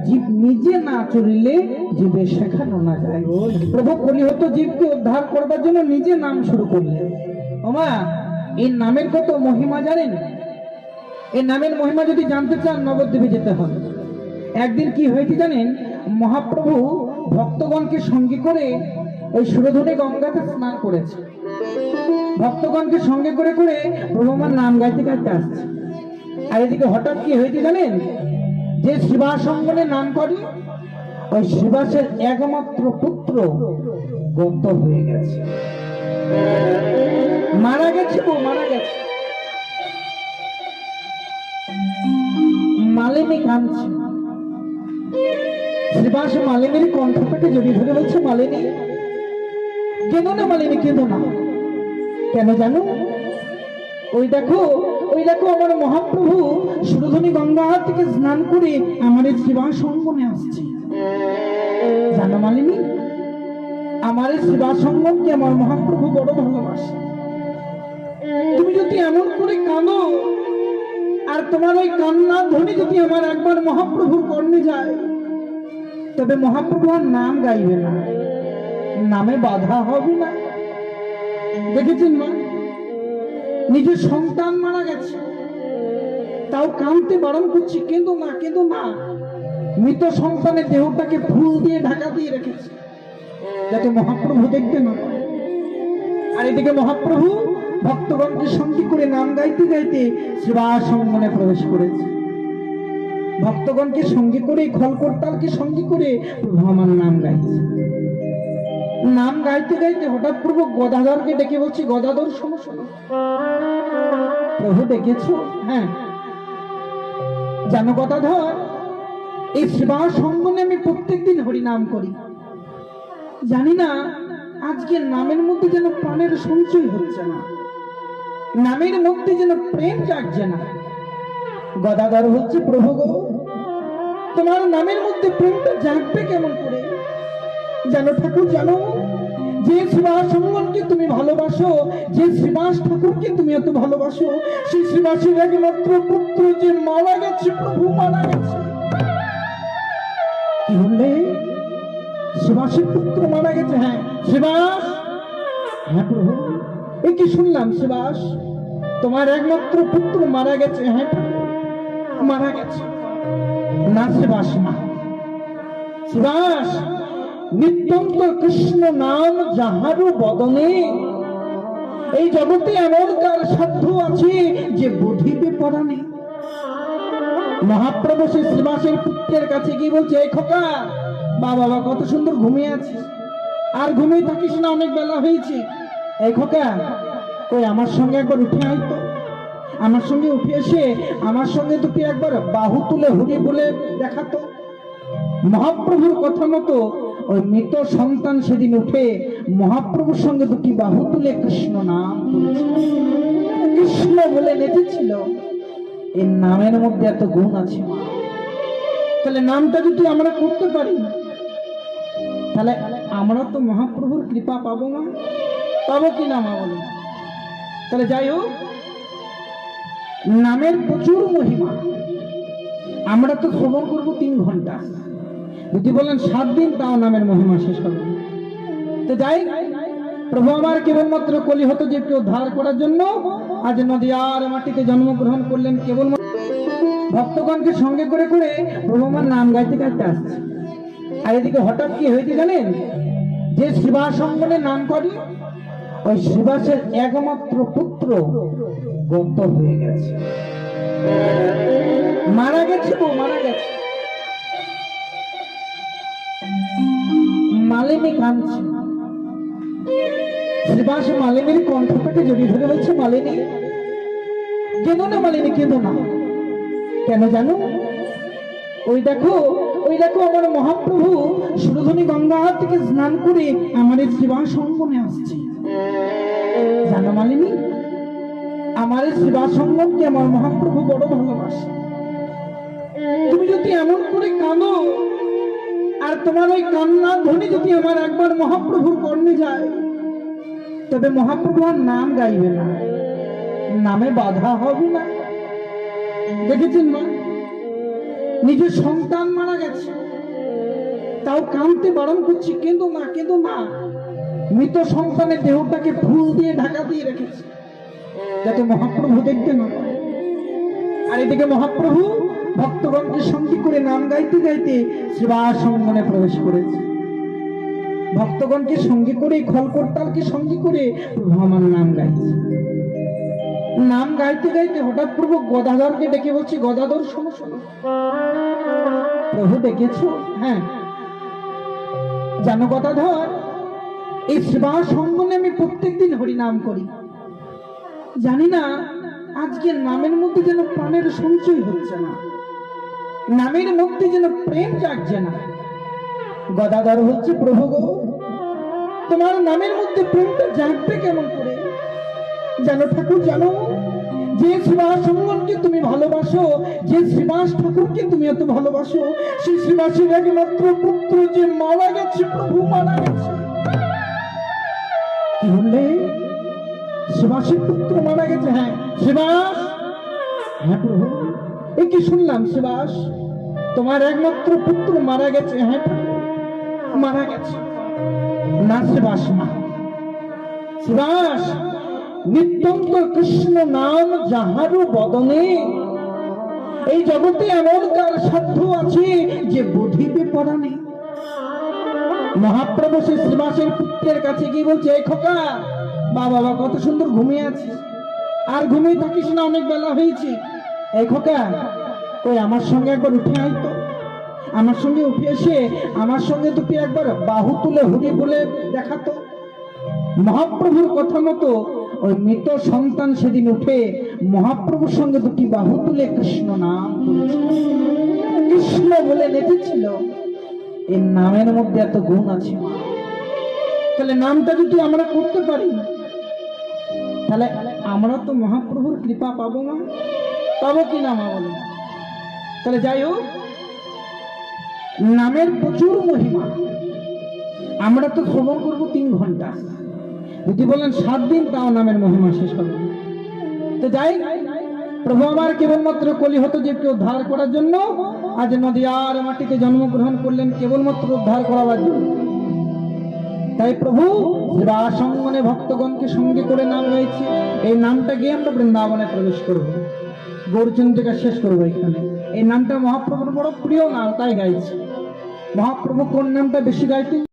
জীব নিজে না চলিলে জীবে শেখানো না যায়। প্রভু কলিহত জীবকে উদ্ধার করবার জন্য নিজে নাম শুরু করলেন। ওমা, এই নামের কত মহিমা জানেন? এই নামের মহিমা যদি জানতে চান নবদ্বীপে যেতে হবে। একদিন কি হয়েছে জানেন? মহাপ্রভু ভক্তগণকে সঙ্গে করে ওই সুরধুনী গঙ্গাতে স্নান করেছে। ভক্তগণকে সঙ্গে করে করে প্রভু আমার নাম গাইতে গাইতে আসছে। আর এদিকে হঠাৎ কি হয়েছে জানেন? যে শিবাসঙ্গনে নাম করে ওই শিবাসের একমাত্র পুত্র গত হয়ে গেছে, মারা গেছে। মারা গেছে। মালিনী কাঁদছে। শিবাস মালিনীর কণ্ঠ পেটে জড়িয়ে ধরে বলছে, মালিনী কেঁদো না, মালিনী কেঁদো না। কেন জানো? ওই দেখো আমার মহাপ্রভু সুরধুনী গঙ্গা থেকে স্নান করে আমার এই শিবাসঙ্গনে আসছে। জানো মালিনী, আমার এই শিবাসঙ্গনকে আমার মহাপ্রভু বড় ভালোবাসে। তুমি যদি এমন করে কাঁদো আর তোমার ওই কান্না ধ্বনি যদি আমার একবার মহাপ্রভুর কর্ণে যায়, তবে মহাপ্রভু আর নাম গাইবে না, নামে বাধা হবে না। দেখেছেন মা, নিজের সন্তান মারা গেছে, তাও কাঁদতে বারণ করছি, কেঁদো না কেঁদো না। মৃত সন্তানের দেহটাকে ফুল দিয়ে ঢাকা দিয়ে রেখেছে যাতে মহাপ্রভু দেখবে না। আর এদিকে মহাপ্রভু ভক্তগণকে সঙ্গী করে নাম গাইতে গাইতে শিবাসঙ্গনে প্রবেশ করেছে। ভক্তগণকে সঙ্গী করে, খলকর্তালকে সঙ্গী করে প্রভু আমার নাম গাইছে। নাম গাইতে গাইতে হঠাৎ প্রভু গদাধরকে ডেকে বলছি, গদাধর শোনো শোনো। প্রভু ডেকেছো? হ্যাঁ। জানো গদাধর, এই শিবাসঙ্গনে আমি প্রত্যেকদিন হরিনাম করি। জানি না আজকে নামের মধ্যে যেন প্রাণের সঞ্চয় হচ্ছে না, নামের মধ্যে যেন প্রেম জাগছে না। গদাধর হচ্ছে, প্রভু গো, তোমার নামের মধ্যে প্রেমটা জাগবে কেমন করে? জানো ঠাকুর, জানো যে শিবাসঙ্গনকে তুমি ভালোবাসো, যে শিবাস ঠাকুরকে তুমি এত ভালোবাসো, সেই শিবাসের একমাত্র পুত্র যে মারা গেছে, প্রভু মারা গেছে। কি বললে? শিবাসের পুত্র মারা গেছে? হ্যাঁ। শিবাস? হ্যাঁ প্রভু। এই কি শুনলাম, শিবাস তোমার একমাত্র পুত্র মারা গেছে? হ্যাঁ মারা গেছে। না শিবাস না, শিবাস নিত্যন্ত কৃষ্ণ নাম যাহারও বদনে, এই জগতে এমন কার সাধ্য আছে যে বুঝিতে পরানে। মহাপ্রভু সেই শিবাসের পুত্রের কাছে গিয়ে বলছে, এই খোকা, বাবা কত সুন্দর ঘুমিয়ে আছিস, আর ঘুমিয়ে থাকিস না, অনেক বেলা হয়েছে। এই খোকা, ওই আমার সঙ্গে একবার উঠে আয় তো, আমার সঙ্গে উঠে এসে আমার সঙ্গে দুটি একবার বাহু তুলে হরি বলে দেখাতো। মহাপ্রভুর কথা মতো ওই মৃত সন্তান সেদিন উঠে মহাপ্রভুর সঙ্গে দুটি বাহু তুলে কৃষ্ণ নাম কৃষ্ণ বলে নেচেছিল। এই নামের মধ্যে এত গুণ আছে। তাহলে নামটা যদি আমরা করতে পারি, তাহলে আমরা তো মহাপ্রভুর কৃপা পাবো না? পাবো কি না মা বলুন? তাহলে যাই হোক, নামের প্রচুর মহিমা। আমরা তো শ্রবণ করবো 3 ঘন্টা, যদি বলেন 7 দিন, তাও নামের মহিমা শেষ হবে। তো যাই, প্রভু আমার কেবলমাত্র কলিহত জীবকে উদ্ধার করার জন্য আজ নদিয়ার মাটিতে জন্মগ্রহণ করলেন। কেবল ভক্তগণকে সঙ্গে করে করে প্রভু আমার নাম গাইতে গাইতে আসছে। আর এদিকে হঠাৎ কি হয়েছে জানেন? যে শিবাসঙ্গনে নাম করে ওই শিবাসের একমাত্র পুত্র গত হয়ে গেছে, মারা গেছে। মারা গেছে। মালিনী কাঁদছে। শিবাস মালিনীর কণ্ঠ পেটে জড়িয়ে ধরে বলছে, মালিনী কেঁদো না, মালিনী কেঁদো না। কেন জানো? ওই দেখো আমার মহাপ্রভু সুরধুনী গঙ্গা থেকে স্নান করে আমার এই শিবাসঙ্গনে আসছে। জানো মালিনী, আমার এই শিবাসঙ্গনকে আমার মহাপ্রভু বড় ভালোবাসে। তুমি যদি এমন করে কাঁদো আর তোমার ওই কান্না ধ্বনি যদি আমার একবার মহাপ্রভুর কর্ণে যায়, তবে মহাপ্রভু আর নাম গাইবে না, নামে বাধা হবে না। দেখেছেন মা, নিজের সন্তান মারা গেছে, তাও কাঁদতে বারণ করছি, কিন্তু মা, কিন্তু মা। মৃত সন্তানের দেহটাকে ফুল দিয়ে ঢাকা দিয়ে রেখেছে যাতে মহাপ্রভু দেখতে না পায়। আর এদিকে মহাপ্রভু ভক্তগণকে সঙ্গী করে নাম গাইতে গাইতে শ্রীবাস অঙ্গনে প্রবেশ করেছে। ভক্তগণকে সঙ্গী করে, খলকর্তালকে সঙ্গী করে প্রভু আমার নাম গাইছে। নাম গাইতে গাইতে হঠাৎ প্রভু গদাধরকে ডেকে বলছি, গদাধর শোনো শোনো। প্রভু ডেকেছো? হ্যাঁ। জানো গদাধর, এই শ্রীবাস অঙ্গনে আমি প্রত্যেকদিন হরিনাম করি। জানি না আজকে নামের মধ্যে যেন প্রাণের সঞ্চয় হচ্ছে না, নামের মধ্যে যেন প্রেম জাগছে না। গদাধর হচ্ছে, প্রভু গো, তোমার নামের মধ্যে প্রেমটা জাগবে কেমন করে? জানো ঠাকুর, জানো, যে শ্রীবাস অঙ্গনকে তুমি ভালোবাসো, যে শ্রীবাস ঠাকুরকে তুমি এত ভালোবাসো, সেই শ্রীবাসের একমাত্র পুত্র যে মারা গেছে, প্রভু মারা গেছে। কি বললে? শ্রীবাসের পুত্র মারা গেছে? হ্যাঁ। শ্রীবাস? হ্যাঁ প্রভু। এ কি শুনলাম, শ্রীবাস তোমার একমাত্র পুত্র মারা গেছে? হ্যাঁ প্রভু, মারা গেছে। না শ্রীবাস, না শ্রীবাস, নিত্যন্ত কৃষ্ণ নাম যাহারু বদনে, এই জগতে এমন কার সাধ্য আছে যে বুঝিতে পরাণে। মহাপ্রভু সে শ্রীবাসের পুত্রের কাছে গিয়ে বলছে, এই খোকা, বাবা কত সুন্দর ঘুমিয়ে আছে, আর ঘুমিয়ে থাকিস না, অনেক বেলা হয়েছে। এই খোকা, ওই আমার সঙ্গে একবার উঠে আয় তো, আমার সঙ্গে উঠে এসে আমার সঙ্গে দুটি একবার বাহু তুলে হরি বলে দেখাতো। মহাপ্রভুর কথা মতো ওই মৃত সন্তান সেদিন উঠে মহাপ্রভুর সঙ্গে দুটি বাহু তুলে কৃষ্ণ নাম কৃষ্ণ বলে নেচেছিল। এই নামের মধ্যে এত গুণ আছে। তাহলে নামটা যদি আমরা করতে পারি, তাহলে আমরা তো মহাপ্রভুর কৃপা পাবো না? পাবো কি না মা বলো? তাহলে যাই হোক, নামের প্রচুর মহিমা। আমরা তো শ্রবণ করবো 3 ঘন্টা, যদি বলেন 7 দিন, তাও নামের মহিমা শেষ হবে। তো যাই, প্রভু আমার কেবলমাত্র কলিহত জীবকে উদ্ধার করার জন্য আজ নদিয়ার মাটিতে জন্মগ্রহণ করলেন, কেবলমাত্র উদ্ধার করার জন্য। তাই প্রভু শ্রীবাস অঙ্গনে ভক্তগণকে সঙ্গে করে নাম গাইছে। এই নামটা গিয়ে আমরা বৃন্দাবনে প্রবেশ করবো, গৌরচন্দ্রিকা শেষ করবো এখানে। এই নামটা মহাপ্রভুর বড় প্রিয় নাম, তাই গাইছে। মহাপ্রভু কোন নামটা বেশি গাইতেন?